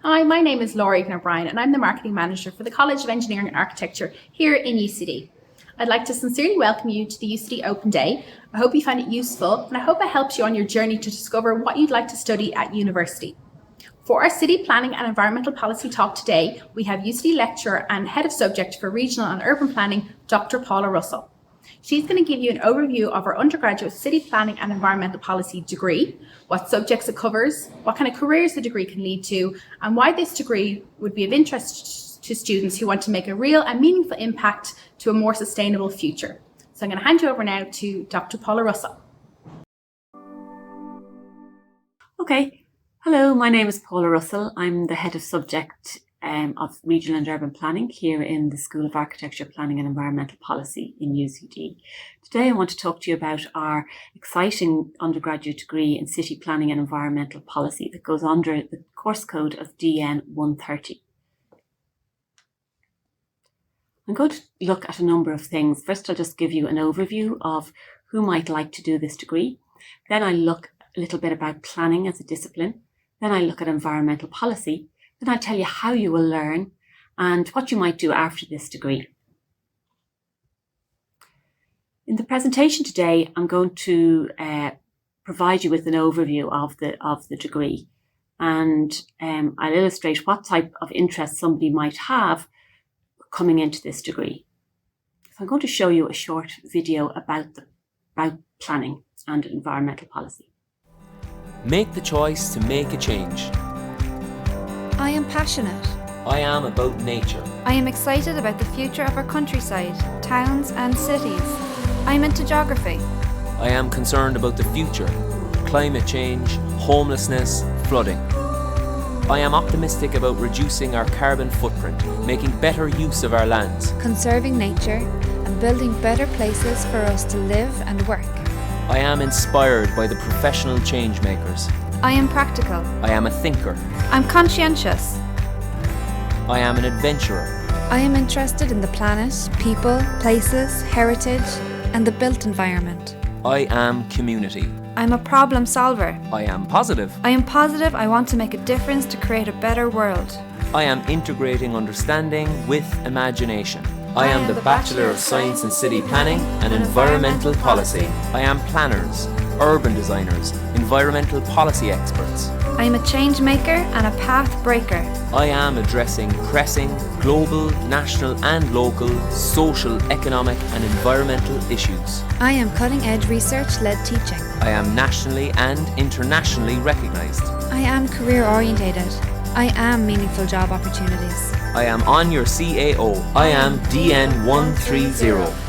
Hi, my name is Laura O'Brien and I'm the Marketing Manager for the College of Engineering and Architecture here in UCD. I'd like to sincerely welcome you to the UCD Open Day. I hope you find it useful and I hope it helps you on your journey to discover what you'd like to study at university. For our City Planning and Environmental Policy talk today, we have UCD Lecturer and Head of Subject for Regional and Urban Planning, Dr. Paula Russell. She's going to give you an overview of our undergraduate City Planning and Environmental Policy degree, what subjects it covers, what kind of careers the degree can lead to, and why this degree would be of interest to students who want to make a real and meaningful impact to a more sustainable future. So I'm going to hand you over now to Dr. Paula Russell. Okay. Hello, my name is Paula Russell. I'm the Head of Subject of Regional and Urban Planning here in the School of Architecture, Planning and Environmental Policy in UCD. Today I want to talk to you about our exciting undergraduate degree in City Planning and Environmental Policy that goes under the course code of DN 130. I'm going to look at a number of things. First, I'll just give you an overview of who might like to do this degree. Then I'll look a little bit about planning as a discipline. Then I look at environmental policy. Then I tell you how you will learn and what you might do after this degree. In the presentation today, I'm going to provide you with an overview of the degree, and I'll illustrate what type of interest somebody might have coming into this degree. So I'm going to show you a short video about planning and environmental policy. Make the choice to make a change. I am passionate. I am about nature. I am excited about the future of our countryside, towns and cities. I am into geography. I am concerned about the future, climate change, homelessness, flooding. I am optimistic about reducing our carbon footprint, making better use of our lands, conserving nature and building better places for us to live and work. I am inspired by the professional change makers. I am practical. I am a thinker. I'm conscientious. I am an adventurer. I am interested in the planet, people, places, heritage, and the built environment. I am community. I'm a problem solver. I am positive. I am positive I want to make a difference to create a better world. I am integrating understanding with imagination. I am the Bachelor of Science in City Planning and Environmental Policy. I am planners, urban designers, environmental policy experts. I am a change maker and a path breaker. I am addressing pressing global, national and local social, economic and environmental issues. I am cutting-edge research-led teaching. I am nationally and internationally recognised. I am career-orientated. I am meaningful job opportunities. I am on your CAO. I am DN 130.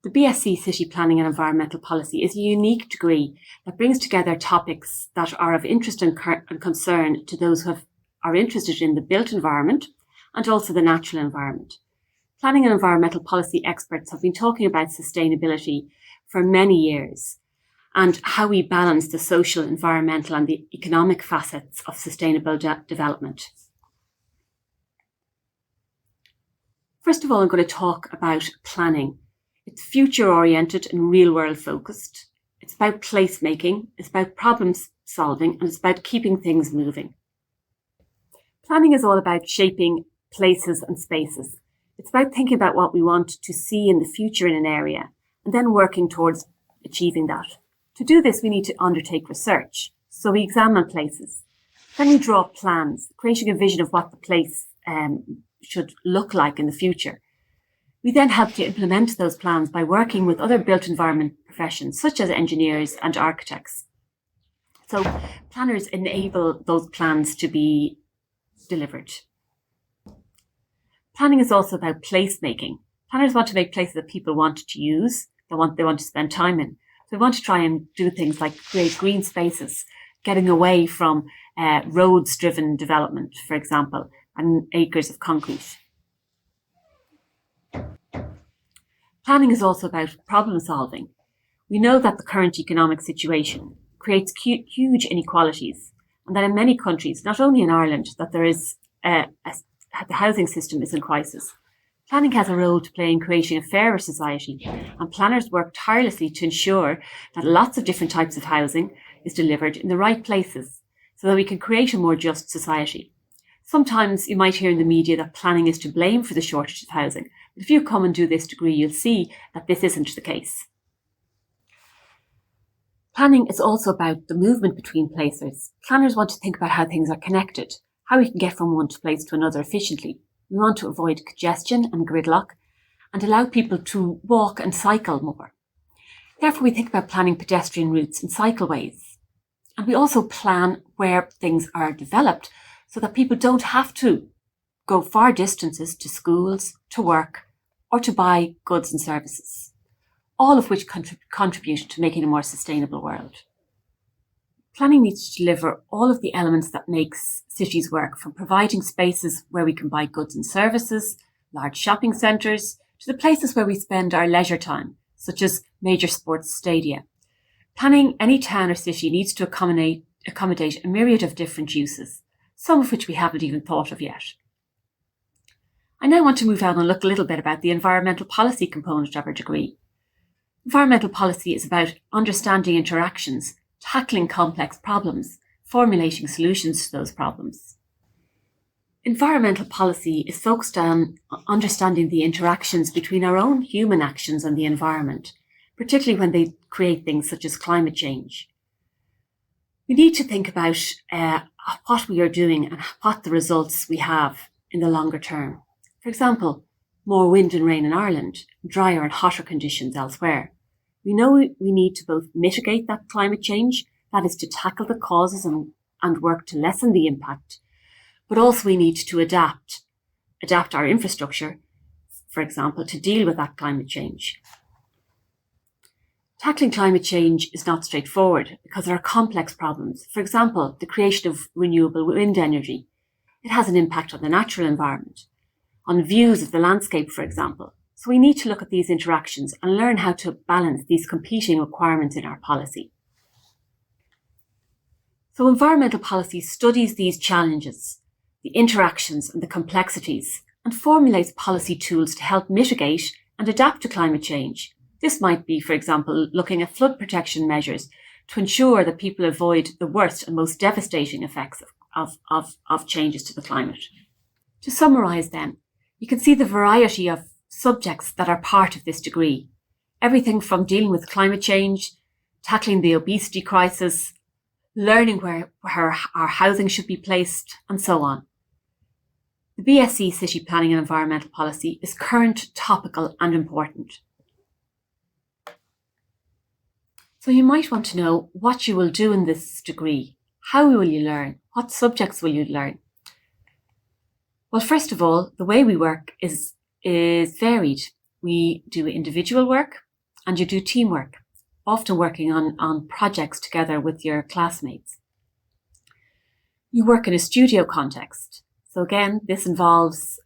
The BSc City Planning and Environmental Policy is a unique degree that brings together topics that are of interest and concern to those who are interested in the built environment and also the natural environment. Planning and environmental policy experts have been talking about sustainability for many years and how we balance the social, environmental and the economic facets of sustainable development. First of all, I'm going to talk about planning. It's future-oriented and real-world focused. It's about placemaking, it's about problem solving, and it's about keeping things moving. Planning is all about shaping places and spaces. It's about thinking about what we want to see in the future in an area, and then working towards achieving that. To do this, we need to undertake research. So we examine places. Then we draw up plans, creating a vision of what the place should look like in the future. We then help to implement those plans by working with other built environment professions, such as engineers and architects. So planners enable those plans to be delivered. Planning is also about placemaking. Planners want to make places that people want to use, they want to spend time in. So we want to try and do things like create green spaces, getting away from roads-driven development, for example, and acres of concrete. Planning is also about problem solving. We know that the current economic situation creates huge inequalities, and that in many countries, not only in Ireland, that there is the housing system is in crisis. Planning has a role to play in creating a fairer society, and planners work tirelessly to ensure that lots of different types of housing is delivered in the right places so that we can create a more just society. Sometimes you might hear in the media that planning is to blame for the shortage of housing, but if you come and do this degree, you'll see that this isn't the case. Planning is also about the movement between places. Planners want to think about how things are connected, how we can get from one place to another efficiently. We want to avoid congestion and gridlock and allow people to walk and cycle more. Therefore, we think about planning pedestrian routes and cycleways. And we also plan where things are developed so that people don't have to go far distances to schools, to work, or to buy goods and services, all of which contribute to making a more sustainable world. Planning needs to deliver all of the elements that makes cities work, from providing spaces where we can buy goods and services, large shopping centres, to the places where we spend our leisure time, such as major sports stadia. Planning any town or city needs to accommodate a myriad of different uses, some of which we haven't even thought of yet. I now want to move on and look a little bit about the environmental policy component of our degree. Environmental policy is about understanding interactions, tackling complex problems, formulating solutions to those problems. Environmental policy is focused on understanding the interactions between our own human actions and the environment, particularly when they create things such as climate change. We need to think about what we are doing and what the results we have in the longer term. For example, more wind and rain in Ireland, drier and hotter conditions elsewhere. We know we need to both mitigate that climate change, that is to tackle the causes and work to lessen the impact, but also we need to adapt our infrastructure, for example, to deal with that climate change. Tackling climate change is not straightforward because there are complex problems. For example, the creation of renewable wind energy. It has an impact on the natural environment, on views of the landscape, for example. So we need to look at these interactions and learn how to balance these competing requirements in our policy. So environmental policy studies these challenges, the interactions and the complexities, and formulates policy tools to help mitigate and adapt to climate change. This might be, for example, looking at flood protection measures to ensure that people avoid the worst and most devastating effects of changes to the climate. To summarise then, you can see the variety of subjects that are part of this degree. Everything from dealing with climate change, tackling the obesity crisis, learning where our housing should be placed, and so on. The BSc City Planning and Environmental Policy is current, topical and important. So you might want to know what you will do in this degree. How will you learn? What subjects will you learn? Well, first of all, the way we work is varied. We do individual work and you do teamwork, often working on projects together with your classmates. You work in a studio context. So again, this involves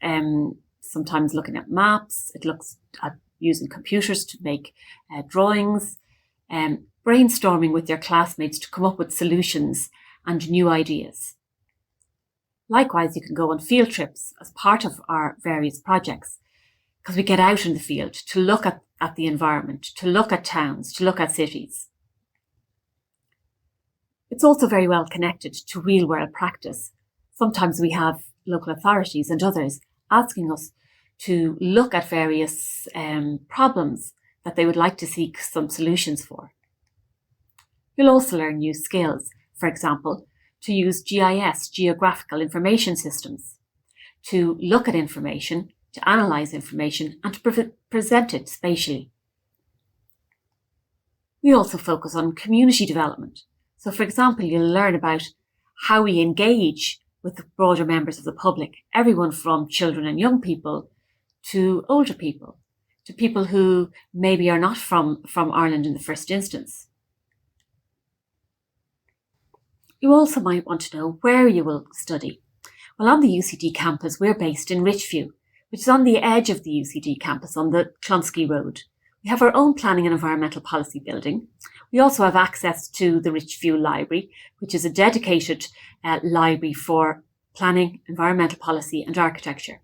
sometimes looking at maps. It looks at using computers to make drawings, brainstorming with your classmates to come up with solutions and new ideas. Likewise, you can go on field trips as part of our various projects, because we get out in the field to look at the environment, to look at towns, to look at cities. It's also very well connected to real world practice. Sometimes we have local authorities and others asking us to look at various problems that they would like to seek some solutions for. You'll also learn new skills, for example, to use GIS, geographical information systems, to look at information, to analyse information and to present it spatially. We also focus on community development. So for example, you'll learn about how we engage with the broader members of the public, everyone from children and young people to older people, to people who maybe are not from Ireland in the first instance. You also might want to know where you will study. Well, on the UCD campus, we're based in Richview, which is on the edge of the UCD campus on the Clonsky Road. We have our own planning and environmental policy building. We also have access to the Richview Library, which is a dedicated library for planning, environmental policy and architecture.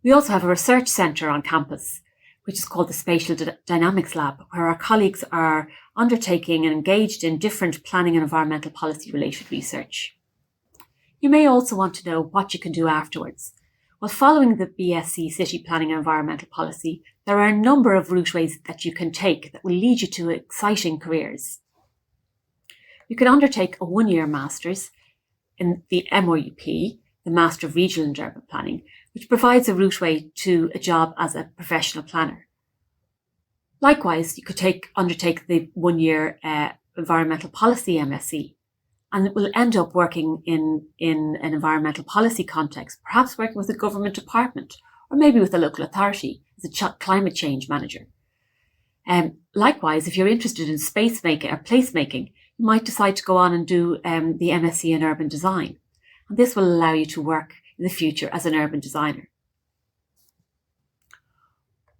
We also have a research centre on campus, which is called the Spatial Dynamics Lab, where our colleagues are undertaking and engaged in different planning and environmental policy related research. You may also want to know what you can do afterwards. Well, following the BSc City Planning and Environmental Policy, there are a number of routeways that you can take that will lead you to exciting careers. You can undertake a one-year master's in the MRUP, the Master of Regional and Urban Planning, which provides a routeway to a job as a professional planner. Likewise, you could undertake the one-year Environmental Policy MSc, and it will end up working in an environmental policy context, perhaps working with a government department, or maybe with a local authority as a climate change manager. Likewise, if you're interested in space making or placemaking, you might decide to go on and do the MSc in Urban Design. And this will allow you to work in the future as an urban designer.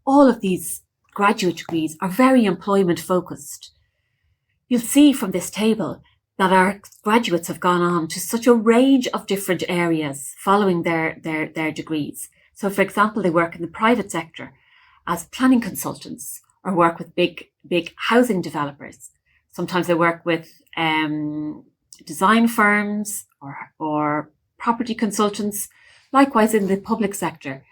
All of these graduate degrees are very employment focused. You'll see from this table that our graduates have gone on to such a range of different areas following their degrees. So, for example, they work in the private sector as planning consultants or work with big housing developers. Sometimes they work with design firms or property consultants. Likewise, in the public sector,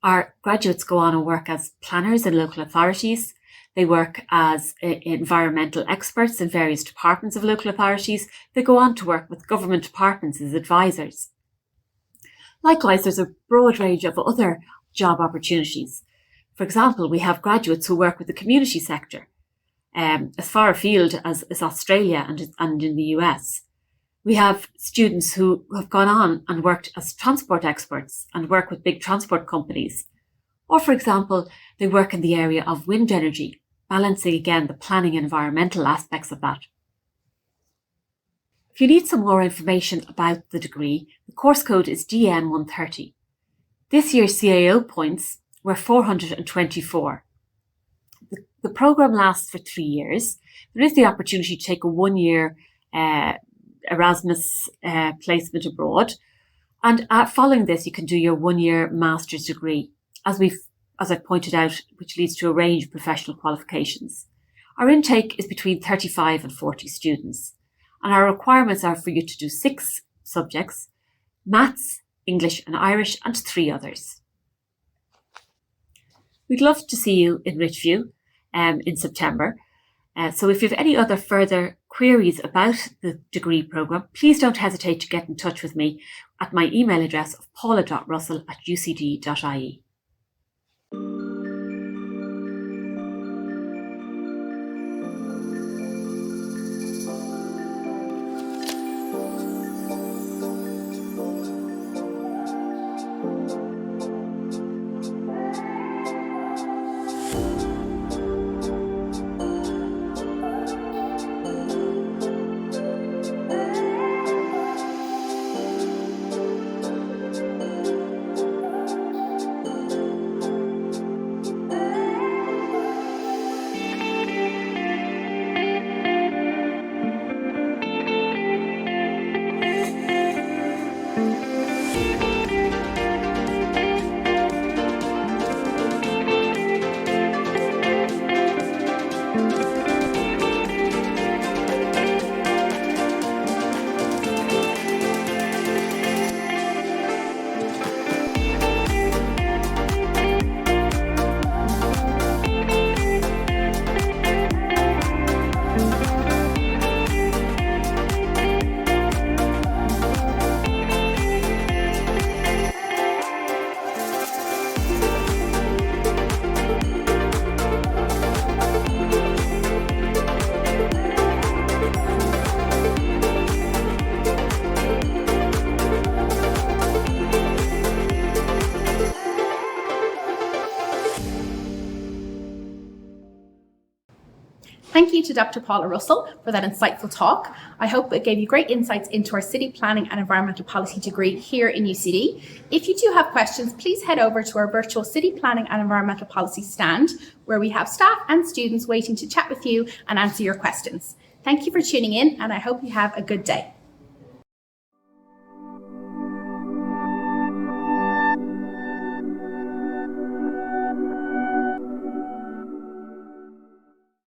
our graduates go on and work as planners in local authorities. They work as environmental experts in various departments of local authorities. They go on to work with government departments as advisors. Likewise, there's a broad range of other job opportunities. For example, we have graduates who work with the community sector, as far afield as Australia and in the US. We have students who have gone on and worked as transport experts and work with big transport companies. Or, for example, they work in the area of wind energy, balancing again the planning and environmental aspects of that. If you need some more information about the degree, the course code is DN130. This year's CAO points were 424. The programme lasts for 3 years. There is the opportunity to take a one-year Erasmus placement abroad. And following this, you can do your one-year master's degree, as I've pointed out, which leads to a range of professional qualifications. Our intake is between 35 and 40 students. And our requirements are for you to do 6 subjects: Maths, English and Irish, and 3 others. We'd love to see you in Richview in September. So if you have any other further queries about the degree programme, please don't hesitate to get in touch with me at my email address of paula.russell@ucd.ie. Thank you to Dr. Paula Russell for that insightful talk. I hope it gave you great insights into our city planning and environmental policy degree here in UCD. If you do have questions, please head over to our virtual city planning and environmental policy stand, where we have staff and students waiting to chat with you and answer your questions. Thank you for tuning in, and I hope you have a good day.